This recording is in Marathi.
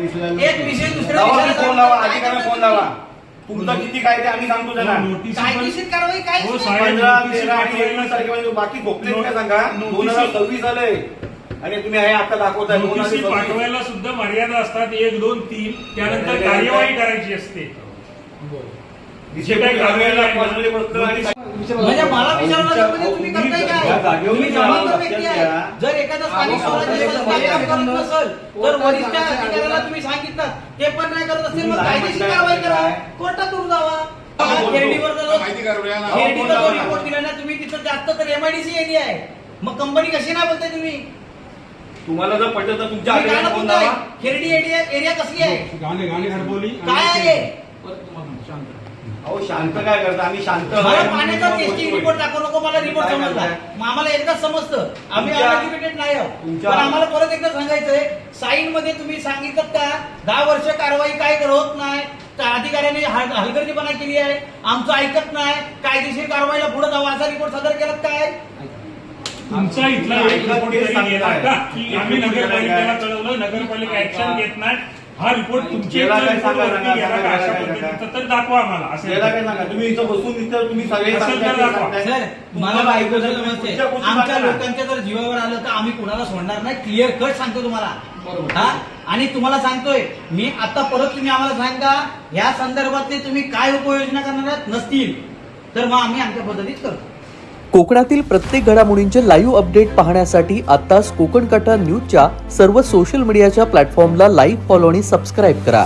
एक विषय दुसऱ्या विषयाला फोन लावा, अधिकाऱ्यांना फोन लावा. तुमचं किती काय ते आम्ही सांगतो त्यांना. कायदेशीर कारवाई काय 15, 13 आणि 21 तारखेपर्यंत बाकी झोपले काय सांगा. 2026 आलंय आणि तुम्ही हे आता दाखवताय. नोटीस पाठवायला सुद्धा मर्यादा असतात 1, 2, 3 त्यानंतर कार्यवाही करायची असते. विषय काय कारवाईला पॉझिटिव्ह बसलं आणि म्हणजे मला विचारलं तुम्ही करताय काय? तुम्ही जबाबदार व्यक्ती आहे. जर एखादा स्थानिक स्वराज्य संस्था काम करत नसेल तर वरिष्ठ अधिकाऱ्याला तुम्ही सांगितलं ते पण नाही करत असेल मग कायदेशीर कारवाई करा, कोर्टातून जावा. खेरडीवर जो रिपोर्ट दिला ना तुम्ही तिथं जास्त तर एमआयडीसी एरिया आहे, मग कंपनी कशी नाही बोलताय तुम्ही? तुम्हाला जर पटलं तर तुमच्या अधिकाऱ्यांना फोन लावा. खेरडी एरिया कसली आहे, गाणे हरबोली काय आहे? अहो शांत काय करता आम्ही शांत. मला पाण्याचा टेस्टिंग रिपोर्ट दाखवू नको, मला रिपोर्ट समजला. मग आम्हाला एकदाच समजतं, आम्ही अनएज्युकेटेड नाही आहोत. पण आम्हाला परत एकदा सांगायचंय, साईन मध्ये तुम्ही सांगितलं का 10 वर्ष कारवाई काय होत नाही, अधिकाऱ्यांनी हलगर्जीपणा केली आहे, आमचं ऐकत नाही, कायदेशीर कारवाईला पुढे जावं असा रिपोर्ट सादर केला काय? तुमचा इथला एक रिपोर्ट तरी गेला का की आम्ही नगरपालिकेला कळवलं, नगरपालिका ऍक्शन घेत नाही, हा रिपोर्ट तुमच्या तर दाखवा आम्हाला. असं काय सांगा तुम्ही इथं बसून इथं तुम्ही सगळे मला ऐकू आमच्या लोकांच्या जर जीवावर आलं तर आम्ही कुणाला सोडणार नाही, क्लिअर कट सांगतो तुम्हाला. हा आणि तुम्हाला सांगतोय मी आता परत तुम्ही आम्हाला सांगा या संदर्भातले तुम्ही काय उपाययोजना करणार नसतील तर मग आम्ही आमच्या पद्धतीत करतो. कोकणातील प्रत्येक घडामोडींचे लाईव्ह अपडेट पाहण्यासाठी आताच कोकण कटा न्यूजच्या सर्व सोशल मीडियाच्या प्लॅटफॉर्मला लाईक, फॉलो आणि सबस्क्राईब करा.